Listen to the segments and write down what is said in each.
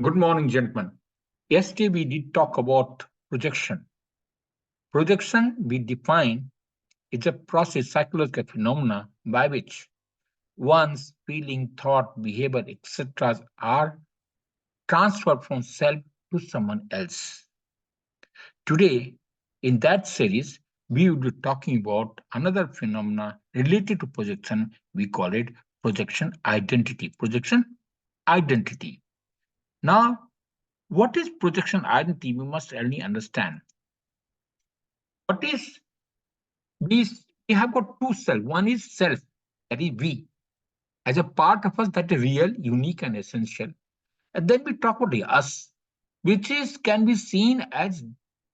Good morning, gentlemen. Yesterday we did talk about projection. Projection, we define, is a process, psychological phenomena by which one's feeling, thought, behavior, etc. are transferred from self to someone else. Today, in that series, we will be talking about another phenomena related to projection. We call it projection identity. Projection identity. Now, what is projection identity? We must only understand. What is we, we have got two self. One is self, that is we, as a part of us that is real, unique, and essential. And then we talk about the us, which is can be seen as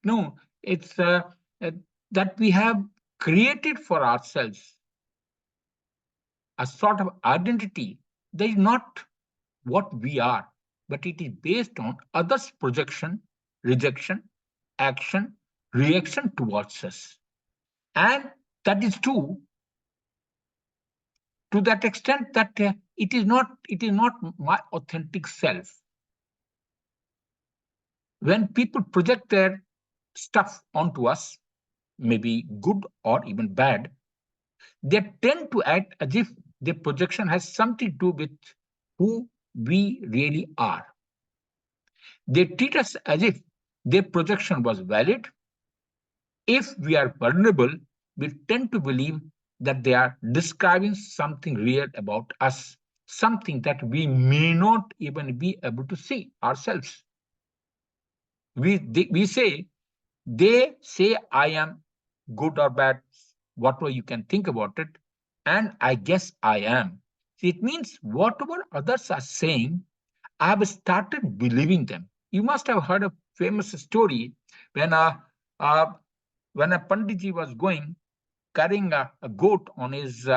no, it's uh, that we have created for ourselves a sort of identity that is not what we are, but it is based on others' projection, rejection, action, reaction towards us. And that is true to that extent that it is not my authentic self. When people project their stuff onto us, maybe good or even bad, they tend to act as if the projection has something to do with who we really are. They treat us as if their projection was valid. If we are vulnerable, we tend to believe that they are describing something real about us, something that we may not even be able to see ourselves. We say, they say I am good or bad, whatever you can think about it, and I guess I am. See, it means whatever others are saying, I have started believing them. You must have heard a famous story when uh, when a Panditji was going carrying a goat on his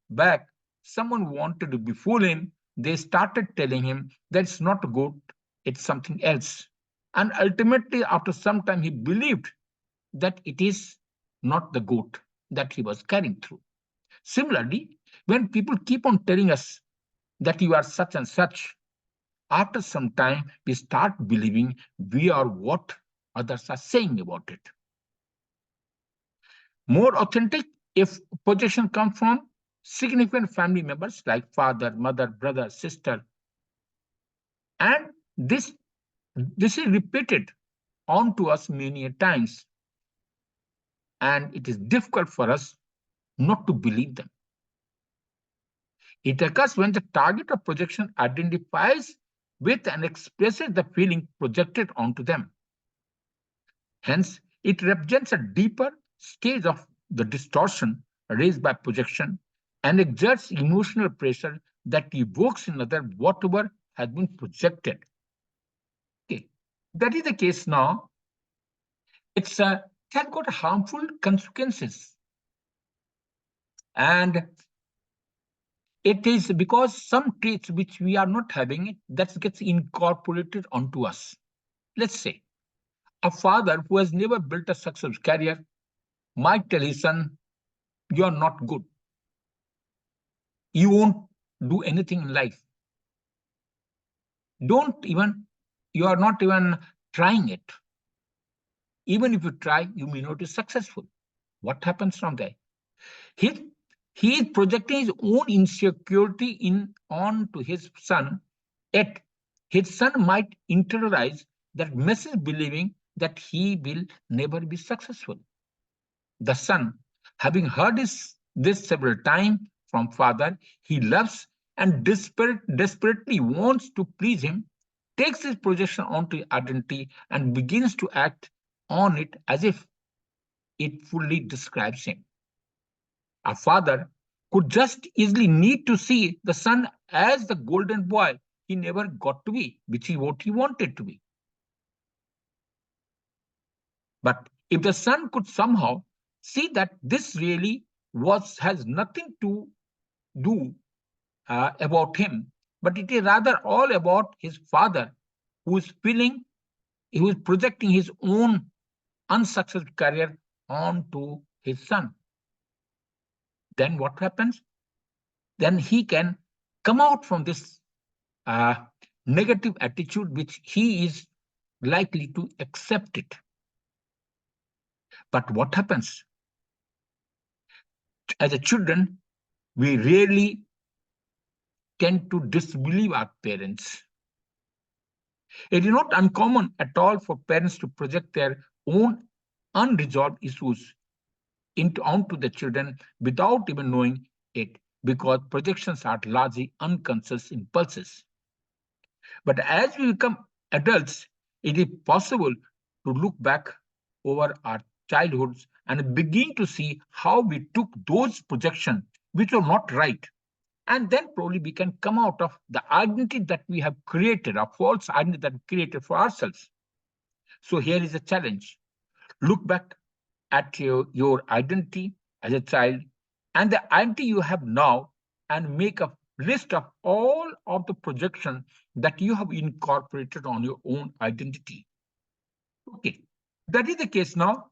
back. Someone wanted to befool him. They started telling him that it's not a goat, it's something else. And ultimately, after some time, he believed that it is not the goat that he was carrying through. Similarly, when people keep on telling us that you are such and such, after some time, we start believing we are what others are saying about it. More authentic if projection comes from significant family members like father, mother, brother, sister. And this is repeated onto us many a times. And it is difficult for us not to believe them. It occurs when the target of projection identifies with and expresses the feeling projected onto them. Hence, it represents a deeper stage of the distortion raised by projection and exerts emotional pressure that evokes in other whatever has been projected. Okay, that is the case now. It has got harmful consequences, and it is because some traits which we are not having that gets incorporated onto us. Let's say a father who has never built a successful career might tell his son, "You are not good. You won't do anything in life. Don't even, you are not even trying it. Even if you try, you may not be successful." What happens from there? He, he is projecting his own insecurity onto his son, yet his son might internalize that message believing that he will never be successful. The son, having heard this several times from father he loves and desperately wants to please him, takes his projection onto identity and begins to act on it as if it fully describes him. A father could just easily need to see the son as the golden boy he never got to be, which is what he wanted to be. But if the son could somehow see that this really has nothing to do about him, but it is rather all about his father who is projecting his own unsuccessful career onto his son. Then what happens? Then he can come out from this uh, negative attitude which he is likely to accept it. But what happens? As a children, we rarely tend to disbelieve our parents. It is not uncommon at all for parents to project their own unresolved issues onto the children without even knowing it, because projections are largely unconscious impulses. But as we become adults, it is possible to look back over our childhoods and begin to see how we took those projections which were not right. And then probably we can come out of the identity that we have created, a false identity that we created for ourselves. So here is a challenge. Look back at your identity as a child and the identity you have now, and make a list of all of the projections that you have incorporated on your own identity. Okay, that is the case now.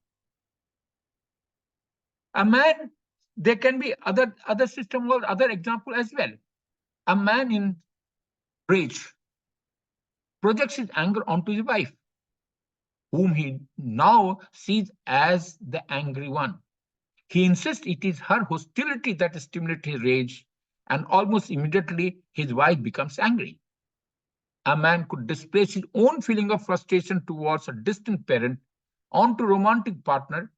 A man, there can be other system or other example as well. A man in rage projects his anger onto his wife, whom he now sees as the angry one. He insists it is her hostility that stimulates his rage, and almost immediately his wife becomes angry. A man could displace his own feeling of frustration towards a distant parent onto a romantic partner,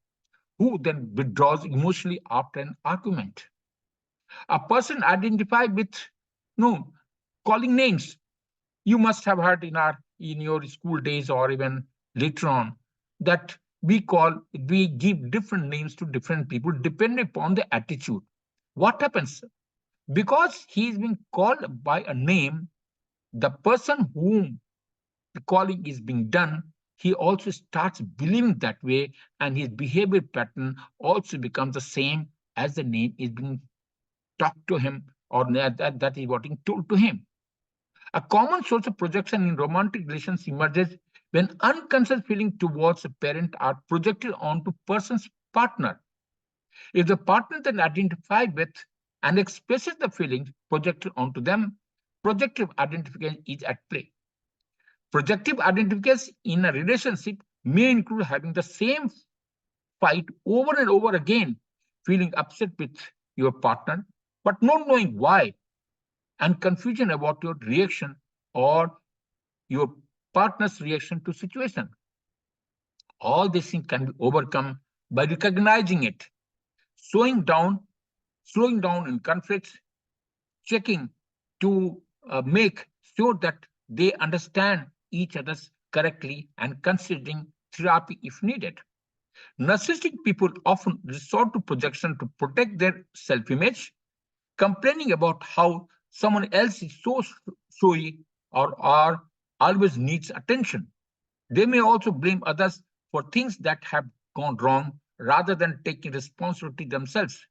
who then withdraws emotionally after an argument. A person identified with no calling names. You must have heard in your school days or even later on that we give different names to different people depending upon the attitude. What happens? Because he is being called by a name, the person whom the calling is being done, he also starts believing that way, and his behavior pattern also becomes the same as the name is being talked to him, or that is what is told to him. A common source of projection in romantic relations emerges when unconscious feelings towards a parent are projected onto person's partner. If the partner then identifies with and expresses the feelings projected onto them, projective identification is at play. Projective identification in a relationship may include having the same fight over and over again, feeling upset with your partner, but not knowing why, and confusion about your reaction or your partner's reaction to situation. All these things can be overcome by recognizing it, slowing down, in conflicts, checking to make sure that they understand each other's correctly, and considering therapy if needed. Narcissistic people often resort to projection to protect their self-image, complaining about how someone else is so showy or always needs attention. They may also blame others for things that have gone wrong rather than taking responsibility themselves.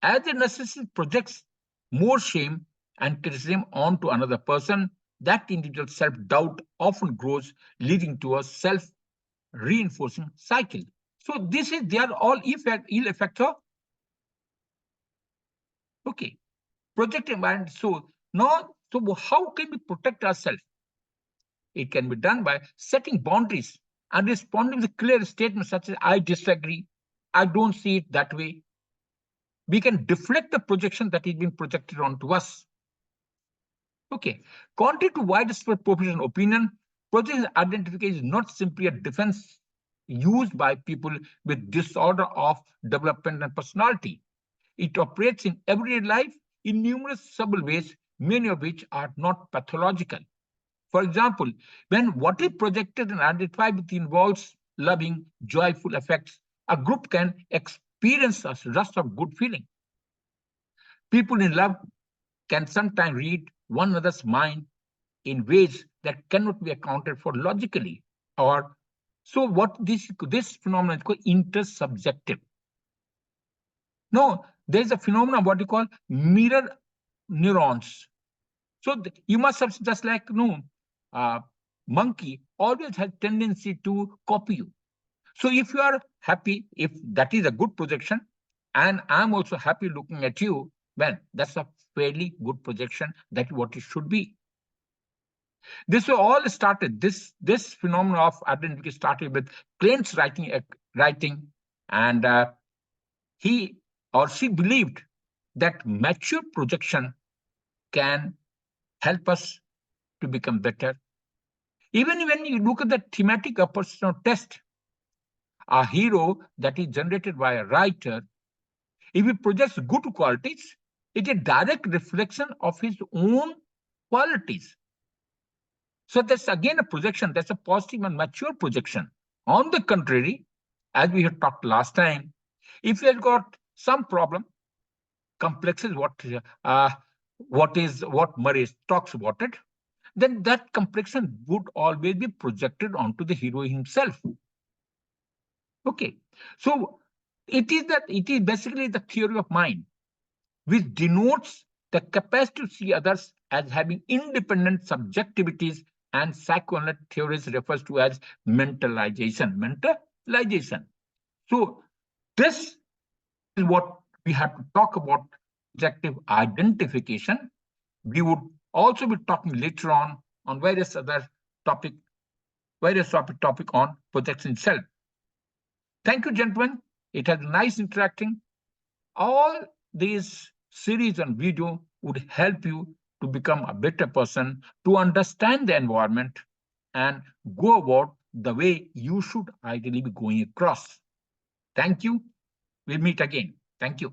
As the narcissist projects more shame and criticism onto another person, that individual self-doubt often grows, leading to a self-reinforcing cycle. So they are all ill effects of okay projective environment. So now, so how can we protect ourselves? It can be done by setting boundaries and responding with clear statements such as I disagree, I don't see it that way. We can deflect the projection that is being projected onto us. Okay, contrary to widespread popular opinion, projection identification is not simply a defense used by people with disorder of development and personality. It operates in everyday life in numerous subtle ways, many of which are not pathological. For example, when what is projected and identified with involves loving, joyful effects, a group can experience a rush of good feeling. People in love can sometimes read one another's mind in ways that cannot be accounted for logically. Or so what this phenomenon is called intersubjective. No, there's a phenomenon what you call mirror neurons. So you must have just like monkey always has tendency to copy you. So if you are happy, if that is a good projection, and I'm also happy looking at you, well, that's a fairly good projection. That's what it should be. This all started, this phenomenon of identification started with Klein's writing, and he or she believed that mature projection can help us to become better. Even when you look at the thematic personal test, a hero that is generated by a writer, if he projects good qualities, it's a direct reflection of his own qualities. So that's again a projection, that's a positive and mature projection. On the contrary, as we had talked last time, if you have got some problem, complex is what Murray talks about it, then that complexion would always be projected onto the hero himself. Okay, so it is basically the theory of mind, which denotes the capacity to see others as having independent subjectivities, and psychoanalytic theories refers to as mentalization. Mentalization. So this is what we have to talk about subjective identification. We would also be talking later on various other topic on projection itself. Thank you, gentlemen. It has nice interacting. All these series and video would help you to become a better person, to understand the environment, and go about the way you should ideally be going across. Thank you. We'll meet again. Thank you.